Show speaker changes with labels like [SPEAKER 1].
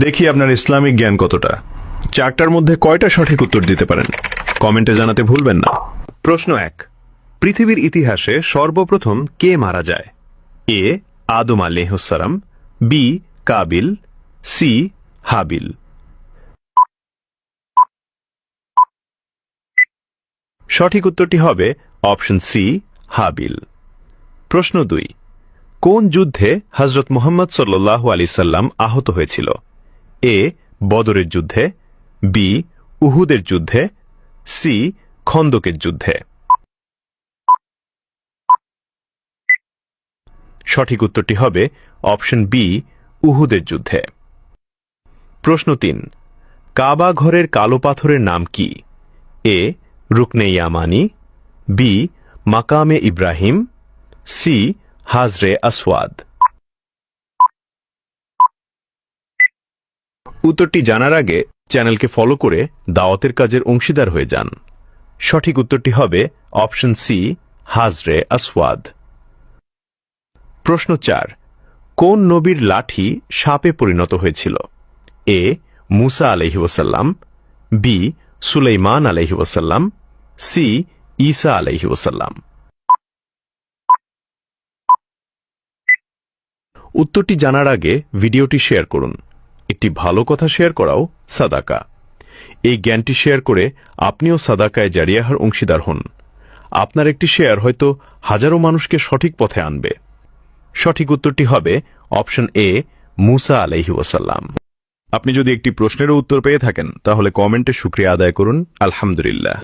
[SPEAKER 1] দেখি আপনার ইসলামিক জ্ঞান কতটা। চারটার মধ্যে কয়টা সঠিক উত্তর দিতে পারেন কমেন্টে জানাতে ভুলবেন না। প্রশ্ন 1, পৃথিবীর ইতিহাসে সর্বপ্রথম কে মারা যায়? এ আদম আলাইহিস সালাম, বি কাবিল, সি হাবিল। সঠিক উত্তরটি হবে অপশন সি হাবিল। প্রশ্ন 2, কোন যুদ্ধে হযরত মুহাম্মদ সাল্লাল্লাহু আলাইহি সাল্লাম আহত হয়েছিল? এ বদরের যুদ্ধে, বি উহুদের যুদ্ধে, সি খন্দকের যুদ্ধে। সঠিক উত্তরটি হবে অপশন বি উহুদের যুদ্ধে। প্রশ্ন 3, কাবা ঘরের কালো পাথরের নাম কি? এ রুকনে ইয়ামানি, বি মাকামে ইব্রাহিম, সি হাজরে আসওয়াদ। উত্তরটি জানার আগে চ্যানেলকে ফলো করে দাওয়াতের কাজের অংশীদার হয়ে যান। সঠিক উত্তরটি হবে অপশন সি হাজরে আসওয়াদ। প্রশ্ন 4, কোন নবীর লাঠি সাপে পরিণত হয়েছিল? এ মুসা আলাইহিস সালাম, বি সুলাইমান আলাইহিস সালাম, সি ঈসা আলাইহিস সালাম। উত্তরটি জানার আগে ভিডিওটি শেয়ার করুন। একটি ভালো কথা শেয়ার করাও সাদাকা। এই জ্ঞানটি শেয়ার করে আপনিও সাদাকায়ে জারিয়াহর অংশীদার হন। আপনার একটি শেয়ার হয়তো হাজারো মানুষকে সঠিক পথে আনবে। সঠিক উত্তরটি হবে অপশন এ মুসা আলাইহিস সালাম। আপনি যদি একটি প্রশ্নেরও উত্তর পেয়ে থাকেন তাহলে কমেন্টে শুকরিয়া আদায় করুন আলহামদুলিল্লাহ।